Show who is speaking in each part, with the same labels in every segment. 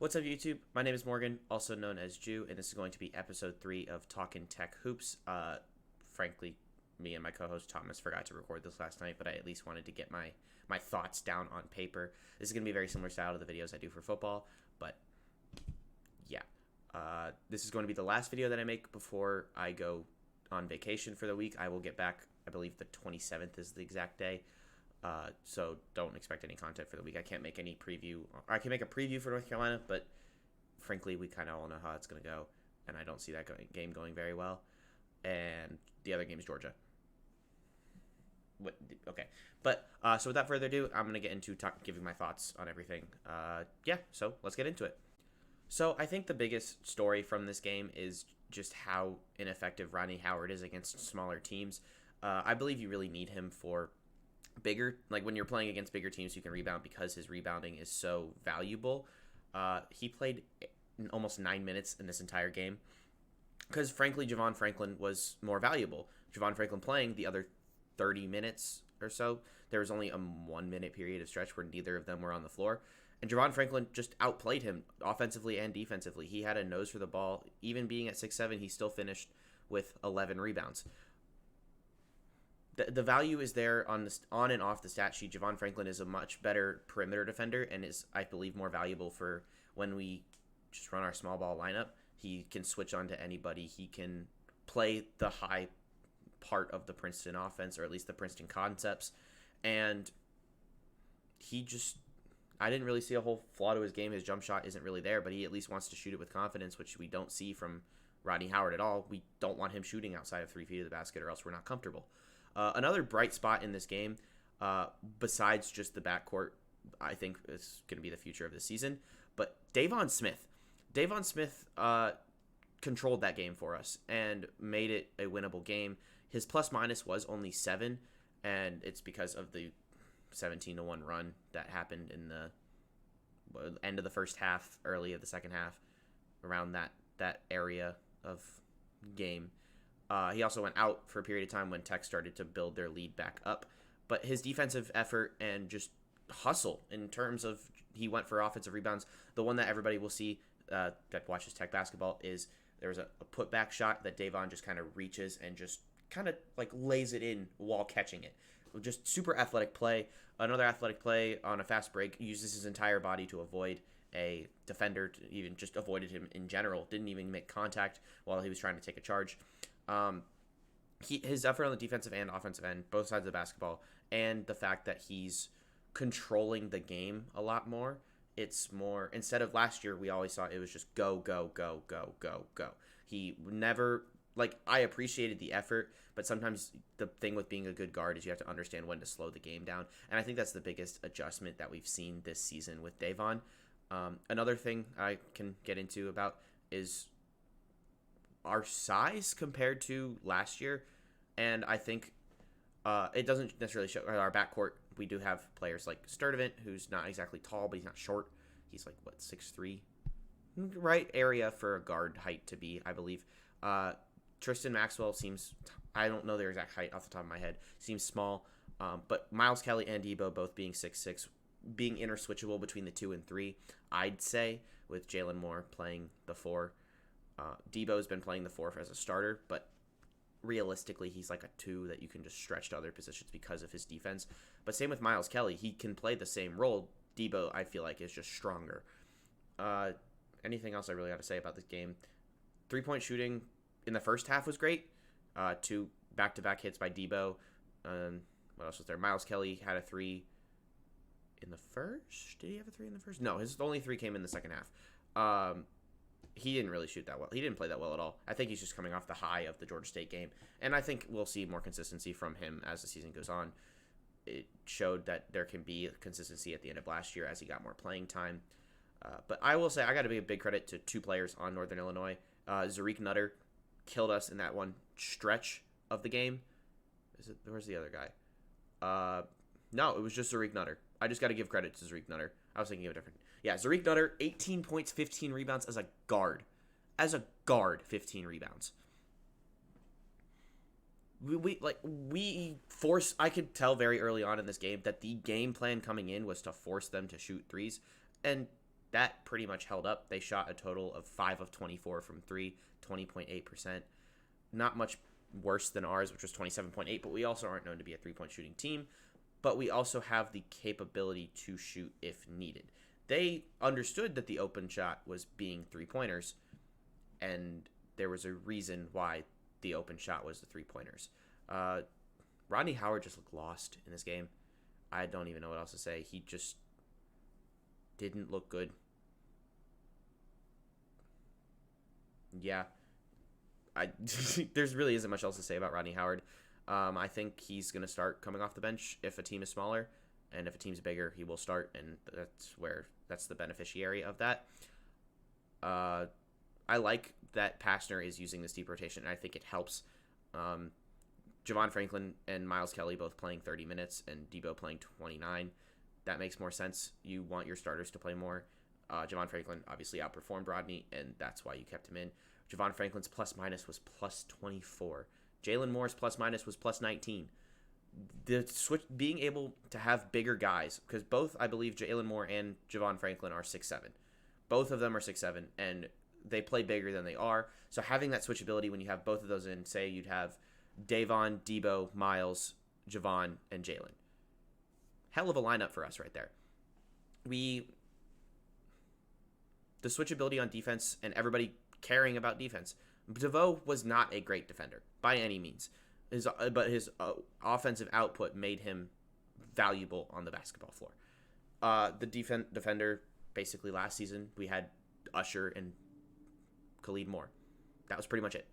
Speaker 1: What's up, YouTube? My name is Morgan, also known as Jew, and this is going to be episode 3 of Talkin Tech Hoops. Frankly, me and my co-host Thomas forgot to record this last night, but I at least wanted to get my thoughts down on paper. This is going to be a very similar style to the videos I do for football, but yeah. This is going to be the last video that I make before I go on vacation for the week. I will get back, I believe the 27th is the exact day. So don't expect any content for the week. I can't make any preview. I can make a preview for North Carolina, but frankly, we kind of all know how it's going to go, and I don't see that game going very well. And the other game is Georgia. Okay, but so without further ado, I'm going to get into giving my thoughts on everything. So let's get into it. So I think the biggest story from this game is just how ineffective Rodney Howard is against smaller teams. I believe you really need him for bigger, like when you're playing against bigger teams, you can rebound because his rebounding is so valuable. He played almost 9 minutes in this entire game because, frankly, Javon Franklin was more valuable. Javon Franklin playing the other 30 minutes or so. There was only a 1 minute period of stretch where neither of them were on the floor. And Javon Franklin just outplayed him offensively and defensively. He had a nose for the ball. Even being at 6'7", he still finished with 11 rebounds. The value is there on and off the stat sheet. Javon Franklin is a much better perimeter defender and is, I believe, more valuable for when we just run our small ball lineup. He can switch on to anybody. He can play the high part of the Princeton offense, or at least the Princeton concepts. And I didn't really see a whole flaw to his game. His jump shot isn't really there, but he at least wants to shoot it with confidence, which we don't see from Rodney Howard at all. We don't want him shooting outside of 3 feet of the basket, or else we're not comfortable. Another bright spot in this game, besides just the backcourt, I think is going to be the future of the season, but Davon Smith. Davon Smith controlled that game for us and made it a winnable game. His plus-minus was only 7, and it's because of the 17-1 run that happened in the end of the first half, early of the second half, around that area of game. He also went out for a period of time when Tech started to build their lead back up. But his defensive effort and just hustle in terms of he went for offensive rebounds. The one that everybody will see that watches Tech basketball is there was a putback shot that Davon just kind of reaches and just kind of like lays it in while catching it. Just super athletic play. Another athletic play on a fast break, uses his entire body to avoid a defender, even just avoided him in general. Didn't even make contact while he was trying to take a charge. His effort on the defensive and offensive end, both sides of the basketball, and the fact that he's controlling the game a lot more. It's more, instead of last year, we always saw it was just go, go, go, go, go, go. He never, I appreciated the effort, but sometimes the thing with being a good guard is you have to understand when to slow the game down. And I think that's the biggest adjustment that we've seen this season with Davon. Another thing I can get into about is our size compared to last year, and I think it doesn't necessarily show our backcourt. We do have players like Sturdivant, who's not exactly tall, but he's not short. He's 6'3", right area for a guard height to be, I believe. Tristan Maxwell seems, I don't know their exact height off the top of my head, seems small, but Miles Kelly and Debo both being 6'6", being interswitchable between the 2 and 3, I'd say, with Jalen Moore playing the 4. Debo's been playing the 4 as a starter, but realistically, he's like a 2 that you can just stretch to other positions because of his defense. But same with Miles Kelly. He can play the same role. Debo, I feel like, is just stronger. Anything else I really got to say about this game? 3-point shooting in the first half was great. 2 back-to-back hits by Debo. What else was there? Miles Kelly had a 3 in the first. Did he have a 3 in the first? No, his only 3 came in the second half. He didn't really shoot that well. He didn't play that well at all. I think he's just coming off the high of the Georgia State game. And I think we'll see more consistency from him as the season goes on. It showed that there can be consistency at the end of last year as he got more playing time. But I will say I got to be a big credit to 2 players on Northern Illinois. Zarik Nutter killed us in that one stretch of the game. Where's the other guy? No, it was just Zarik Nutter. I just got to give credit to Zarik Nutter. I was thinking of a different. Yeah, Zarik Nutter, 18 points, 15 rebounds as a guard. As a guard, 15 rebounds. I could tell very early on in this game that the game plan coming in was to force them to shoot threes. And that pretty much held up. They shot a total of 5 of 24 from 3, 20.8%. Not much worse than ours, which was 27.8, but we also aren't known to be a three-point shooting team. But we also have the capability to shoot if needed. They understood that the open shot was being three-pointers, and there was a reason why the open shot was the three-pointers. Rodney Howard just looked lost in this game. I don't even know what else to say. He just didn't look good. Yeah, there's really isn't much else to say about Rodney Howard. I think he's going to start coming off the bench if a team is smaller, and if a team's bigger, he will start, and that's the beneficiary of that. I like that Pastner is using this deep rotation, and I think it helps. Javon Franklin and Miles Kelly both playing 30 minutes, and Debo playing 29. That makes more sense. You want your starters to play more. Javon Franklin obviously outperformed Rodney, and that's why you kept him in. Javon Franklin's plus-minus was plus 24. Jalen Moore's plus-minus was plus 19. The switch, being able to have bigger guys, because both, I believe, Jalen Moore and Javon Franklin are 6'7". Both of them are 6'7", and they play bigger than they are. So having that switchability when you have both of those in, say you'd have Davon, Debo, Miles, Javon, and Jalen. Hell of a lineup for us right there. The switchability on defense and everybody caring about defense. DeVoe was not a great defender by any means, but his offensive output made him valuable on the basketball floor. The defender, basically last season, we had Usher and Khalid Moore. That was pretty much it.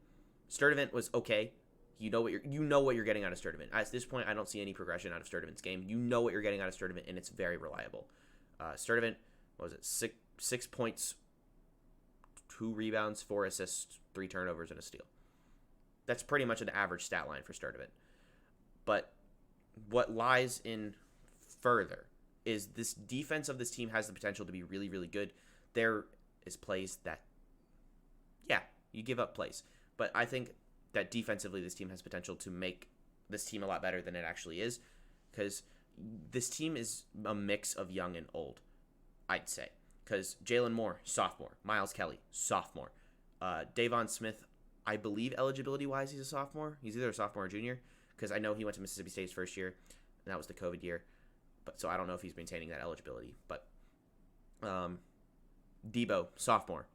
Speaker 1: Sturdivant was okay. You know what you're getting out of Sturdivant. At this point, I don't see any progression out of Sturdivant's game. You know what you're getting out of Sturdivant, and it's very reliable. Sturdivant, what was it, 6 points, 2 rebounds, 4 assists, 3 turnovers, and a steal. That's pretty much an average stat line for Sturdivant. But what lies in further is this defense of this team has the potential to be really, really good. There is plays that, yeah, you give up plays. But I think that defensively this team has potential to make this team a lot better than it actually is, because this team is a mix of young and old, I'd say. Because Jalen Moore, sophomore. Miles Kelly, sophomore. Davon Smith, I believe eligibility-wise he's a sophomore. He's either a sophomore or junior, because I know he went to Mississippi State's first year, and that was the COVID year. So I don't know if he's maintaining that eligibility. But Debo, sophomore.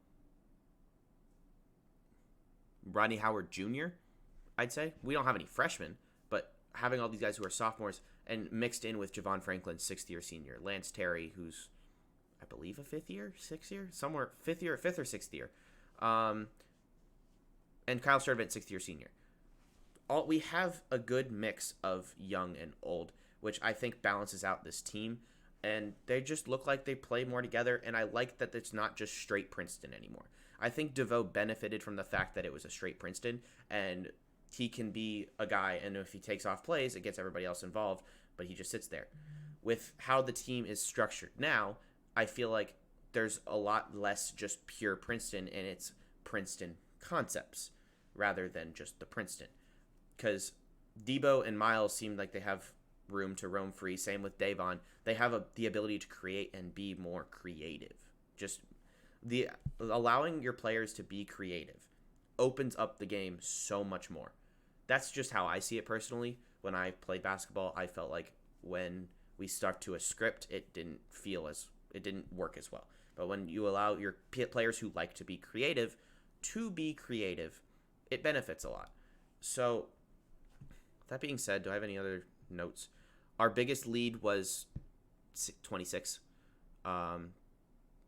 Speaker 1: Rodney Howard Jr., I'd say. We don't have any freshmen, but having all these guys who are sophomores and mixed in with Javon Franklin, 6th-year senior. Lance Terry, who's, I believe, a 5th year, 6th year? Somewhere, 5th or 6th year. And Kyle Sturdivant, 6th-year senior. We have a good mix of young and old, which I think balances out this team. And they just look like they play more together, and I like that it's not just straight Princeton anymore. I think DeVoe benefited from the fact that it was a straight Princeton, and he can be a guy, and if he takes off plays, it gets everybody else involved, but he just sits there. With how the team is structured now, I feel like there's a lot less just pure Princeton, and it's Princeton concepts rather than just the Princeton. Because Debo and Miles seem like they have room to roam free. Same with Davon. They have the ability to create and be more creative. Just allowing your players to be creative opens up the game so much more. That's just how I see it personally. When I played basketball, I felt like when we stuck to a script, it didn't work as well. But when you allow your players who like to be creative, it benefits a lot. So that being said, do I have any other notes? Our biggest lead was 26.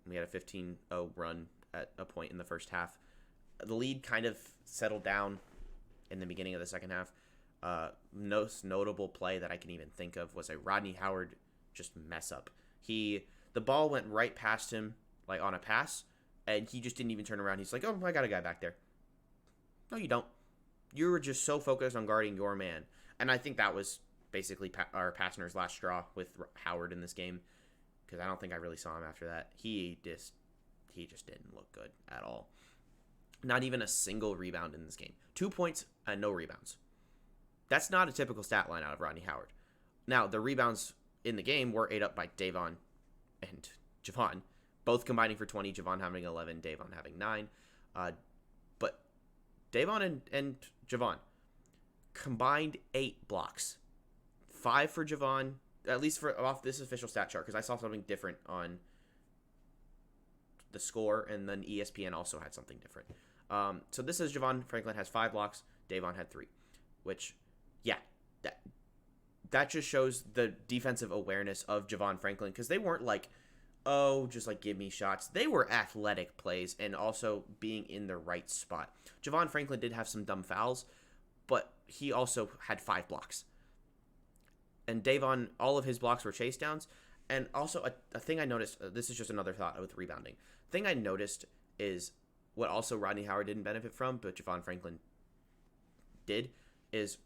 Speaker 1: We had a 15-0 run at a point in the first half. The lead kind of settled down in the beginning of the second half. Most notable play that I can even think of was a Rodney Howard just mess up. The ball went right past him, like on a pass, and he just didn't even turn around. He's like, oh, I got a guy back there. No, you don't. You were just so focused on guarding your man. And I think that was basically our Pastner's last straw with Howard in this game, because I don't think I really saw him after that. He just didn't look good at all. Not even a single rebound in this game. 2 points and no rebounds. That's not a typical stat line out of Rodney Howard. Now, the rebounds in the game were ate up by Davon and Javon, both combining for 20. Javon having 11, Davon having 9. But Davon and Javon combined 8 blocks. 5 for Javon, at least for off this official stat chart, because I saw something different on the score, and then ESPN also had something different. So this is Javon Franklin has 5 blocks, Davon had 3, which, yeah, that just shows the defensive awareness of Javon Franklin, because they weren't like, oh, just like give me shots. They were athletic plays and also being in the right spot. Javon Franklin did have some dumb fouls, but he also had 5 blocks. And Davon, all of his blocks were chase downs. And also a thing I noticed, this is just another thought with rebounding. Thing I noticed is what also Rodney Howard didn't benefit from, but Javon Franklin did, is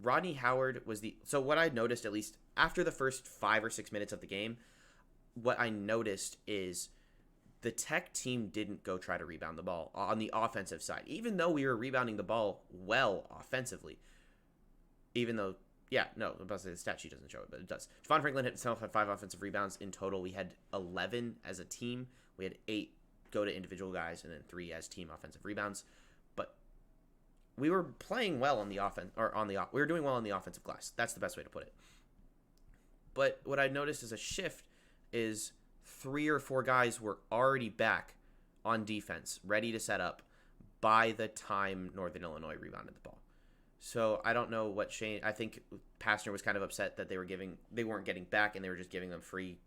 Speaker 1: Rodney Howard was so what I noticed, at least after the first 5 or 6 minutes of the game, what I noticed is the Tech team didn't go try to rebound the ball on the offensive side, even though we were rebounding the ball well offensively. Even though, yeah, no, I'm about to say the stat sheet doesn't show it, but it does. Javon Franklin himself had 5 offensive rebounds in total. We had 11 as a team. We had 8 go to individual guys, and then 3 as team offensive rebounds. But we were playing well on the offense, or we were doing well on the offensive glass. That's the best way to put it. But what I noticed as a shift is 3 or 4 guys were already back on defense, ready to set up by the time Northern Illinois rebounded the ball. So I don't know what Shane. I think Pastner was kind of upset that they weren't getting back, and they were just giving them free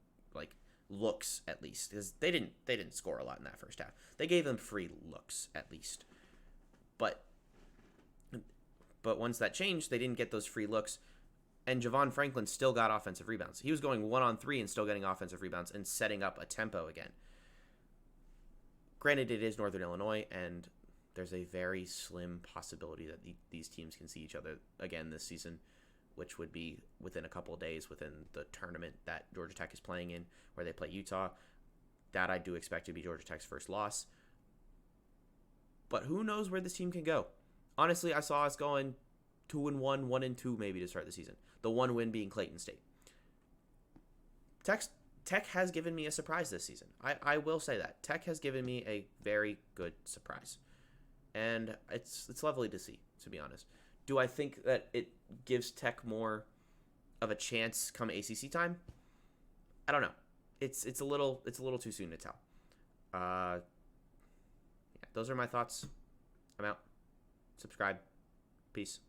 Speaker 1: looks at least, because they didn't score a lot in that first half. They gave them free looks at least, but once that changed, they didn't get those free looks. And Javon Franklin still got offensive rebounds. He was going 1-on-3 and still getting offensive rebounds and setting up a tempo again. Granted, it is Northern Illinois, and there's a very slim possibility that these teams can see each other again this season, which would be within a couple of days within the tournament that Georgia Tech is playing in, where they play Utah. That I do expect to be Georgia Tech's first loss. But who knows where this team can go? Honestly, I saw us going 2-1, 1-2 maybe to start the season. The one win being Clayton State. Tech has given me a surprise this season. I will say that. Tech has given me a very good surprise. And it's lovely to see, to be honest. Do I think that it gives Tech more of a chance come ACC time? I don't know. It's a little too soon to tell. Yeah, those are my thoughts. I'm out. Subscribe. Peace.